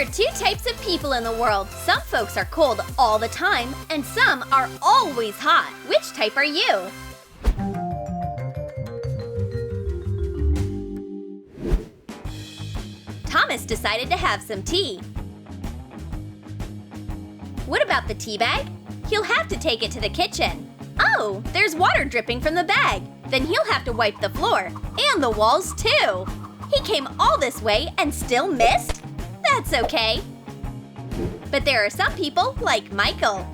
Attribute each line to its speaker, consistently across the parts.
Speaker 1: There are two types of people in the world. Some folks are cold all the time, and some are always hot. Which type are you? Thomas decided to have some tea. What about the tea bag? He'll have to take it to the kitchen. Oh, there's water dripping from the bag. Then he'll have to wipe the floor and the walls too. He came all this way and still missed? That's okay. But there are some people like Michael.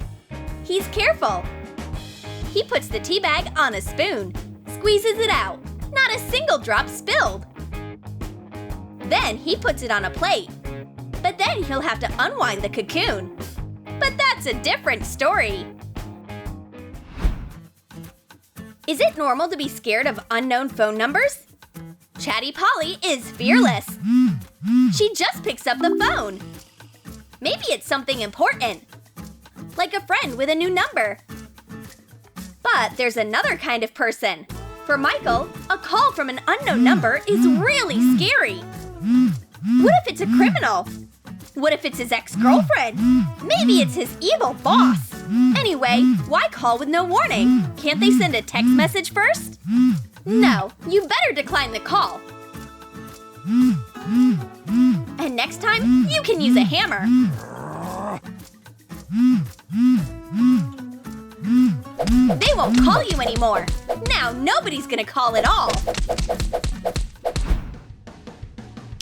Speaker 1: He's careful. He puts the tea bag on a spoon, squeezes it out. Not a single drop spilled. Then he puts it on a plate. But then he'll have to unwind the cocoon. But that's a different story. Is it normal to be scared of unknown phone numbers? Chatty Polly is fearless. She just picks up the phone. Maybe it's something important, like a friend with a new number. But there's another kind of person. For Michael, a call from an unknown number is really scary. What if it's a criminal? What if it's his ex-girlfriend? Maybe it's his evil boss. Anyway, why call with no warning? Can't they send a text message first? No, you better decline the call. And next time, you can use a hammer. They won't call you anymore. Now nobody's gonna call at all.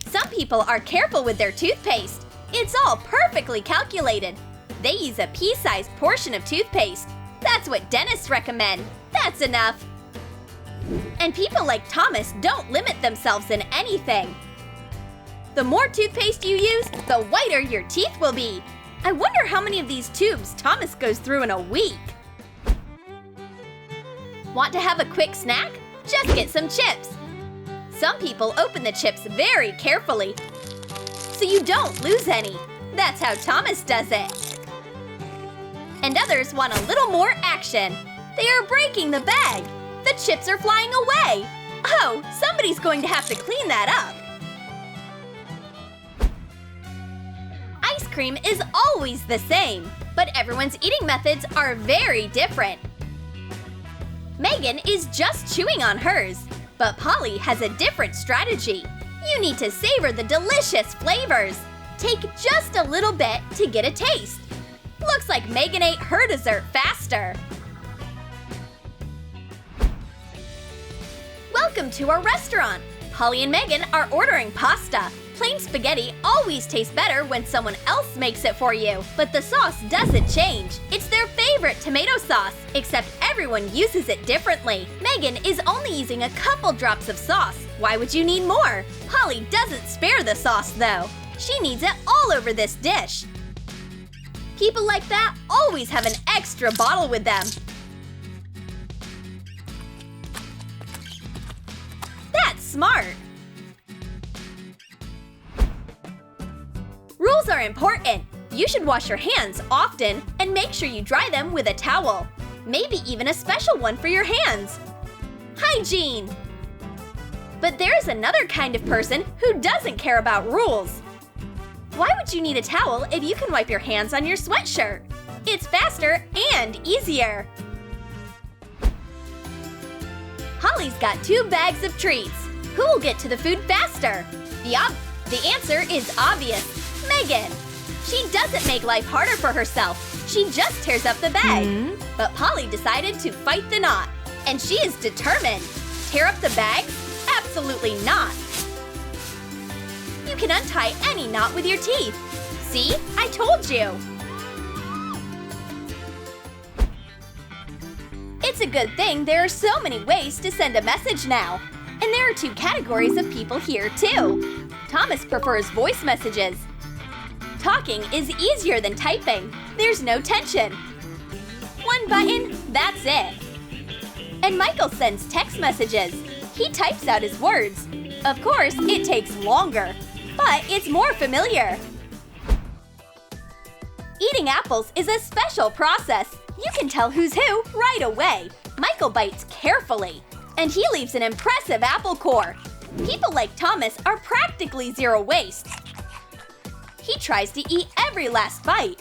Speaker 1: Some people are careful with their toothpaste. It's all perfectly calculated. They use a pea-sized portion of toothpaste. That's what dentists recommend. That's enough. And people like Thomas don't limit themselves in anything. The more toothpaste you use, the whiter your teeth will be. I wonder how many of these tubes Thomas goes through in a week. Want to have a quick snack? Just get some chips. Some people open the chips very carefully, so you don't lose any. That's how Thomas does it. And others want a little more action. They are breaking the bag. The chips are flying away. Oh, somebody's going to have to clean that up. Ice cream is always the same, but everyone's eating methods are very different. Megan is just chewing on hers, but Polly has a different strategy. You need to savor the delicious flavors. Take just a little bit to get a taste. Looks like Megan ate her dessert faster. Welcome to our restaurant. Polly and Megan are ordering pasta. Plain spaghetti always tastes better when someone else makes it for you, but the sauce doesn't change. It's their favorite tomato sauce, except everyone uses it differently. Megan is only using a couple drops of sauce. Why would you need more? Polly doesn't spare the sauce though. She needs it all over this dish. People like that always have an extra bottle with them. That's smart. Rules are important. You should wash your hands often and make sure you dry them with a towel. Maybe even a special one for your hands. Hygiene! But there's another kind of person who doesn't care about rules. Why would you need a towel if you can wipe your hands on your sweatshirt? It's faster and easier. Holly's got 2 bags of treats. Who will get to the food faster? The answer is obvious. Megan. She doesn't make life harder for herself. She just tears up the bag. But Polly decided to fight the knot. And she is determined. Tear up the bag? Absolutely not. You can untie any knot with your teeth. See? I told you. It's a good thing there are so many ways to send a message now. And there are 2 categories of people here too. Thomas prefers voice messages. Talking is easier than typing. There's no tension. 1 button, that's it. And Michael sends text messages. He types out his words. Of course, it takes longer, but it's more familiar. Eating apples is a special process. You can tell who's who right away. Michael bites carefully, and he leaves an impressive apple core. People like Thomas are practically zero waste. He tries to eat every last bite.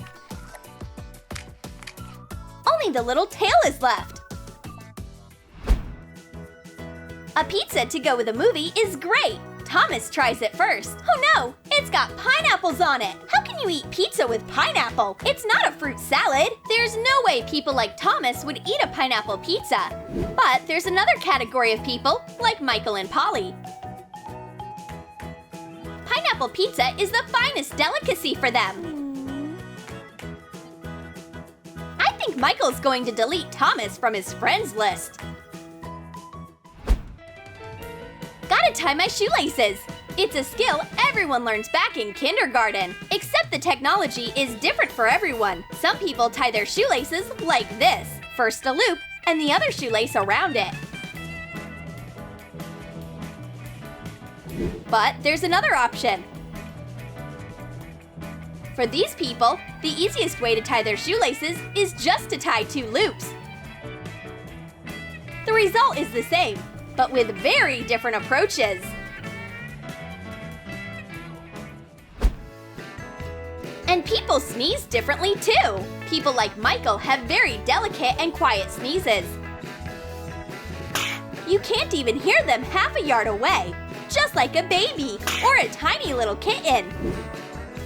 Speaker 1: Only the little tail is left. A pizza to go with a movie is great. Thomas tries it first. Oh no, it's got pineapples on it. How can you eat pizza with pineapple? It's not a fruit salad. There's no way people like Thomas would eat a pineapple pizza. But there's another category of people, like Michael and Polly. Pineapple pizza is the finest delicacy for them. I think Michael's going to delete Thomas from his friends list. Gotta tie my shoelaces. It's a skill everyone learns back in kindergarten. Except the technology is different for everyone. Some people tie their shoelaces like this. First a loop, and the other shoelace around it. But there's another option. For these people, the easiest way to tie their shoelaces is just to tie 2 loops. The result is the same, but with very different approaches. And people sneeze differently too. People like Michael have very delicate and quiet sneezes. You can't even hear them half a yard away, just like a baby or a tiny little kitten.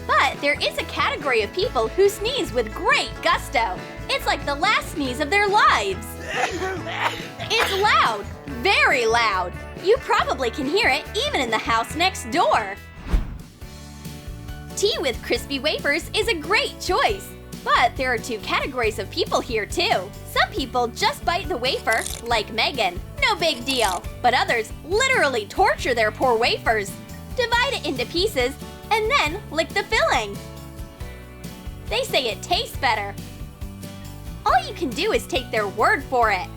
Speaker 1: But there is a category of people who sneeze with great gusto. It's like the last sneeze of their lives. It's loud, very loud. You probably can hear it even in the house next door. Tea with crispy wafers is a great choice. But there are 2 categories of people here too. Some people just bite the wafer, like Megan. No big deal. But others literally torture their poor wafers. Divide it into pieces and then lick the filling. They say it tastes better. All you can do is take their word for it.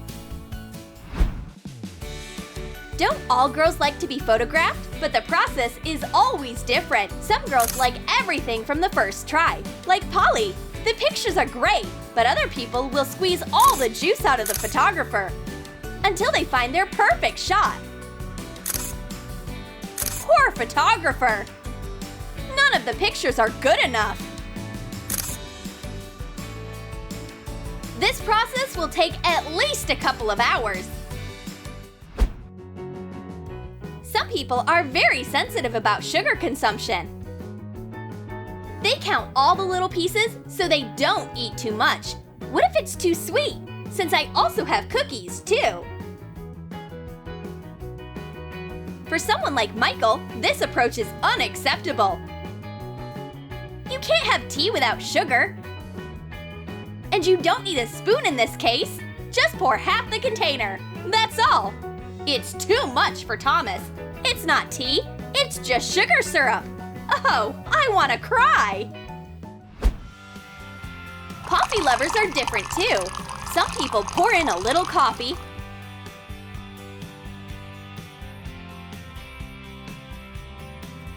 Speaker 1: Don't all girls like to be photographed? But the process is always different. Some girls like everything from the first try, like Polly. The pictures are great, but other people will squeeze all the juice out of the photographer until they find their perfect shot. Poor photographer! None of the pictures are good enough. This process will take at least a couple of hours. Some people are very sensitive about sugar consumption. They count all the little pieces so they don't eat too much. What if it's too sweet? Since I also have cookies too. For someone like Michael, this approach is unacceptable. You can't have tea without sugar. And you don't need a spoon in this case. Just pour half the container. That's all. It's too much for Thomas. It's not tea, it's just sugar syrup. Oh, I want to cry. Coffee lovers are different too. Some people pour in a little coffee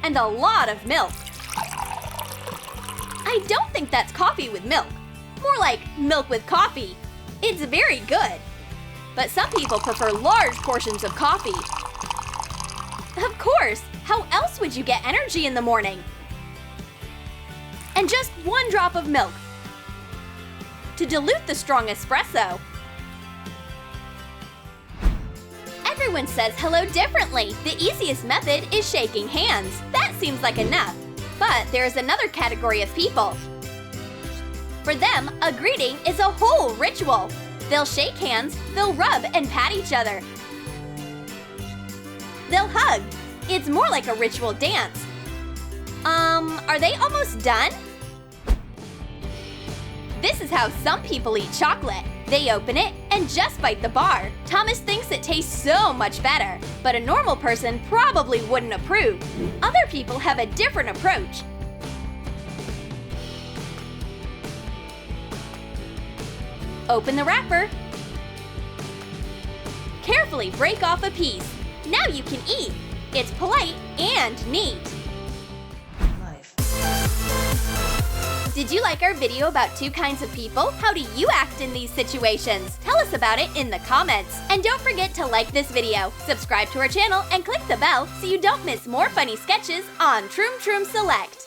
Speaker 1: and a lot of milk. I don't think that's coffee with milk. More like milk with coffee. It's very good. But some people prefer large portions of coffee. Of course! How else would you get energy in the morning? And just 1 drop of milk to dilute the strong espresso. Everyone says hello differently. The easiest method is shaking hands. That seems like enough. But there is another category of people. For them, a greeting is a whole ritual. They'll shake hands, they'll rub and pat each other. They'll hug. It's more like a ritual dance. Are they almost done? This is how some people eat chocolate. They open it and just bite the bar. Thomas thinks it tastes so much better, but a normal person probably wouldn't approve. Other people have a different approach. Open the wrapper. Carefully break off a piece. Now you can eat. It's polite and neat. Did you like our video about 2 kinds of people? How do you act in these situations? Tell us about it in the comments. And don't forget to like this video, subscribe to our channel, and click the bell so you don't miss more funny sketches on Troom Select.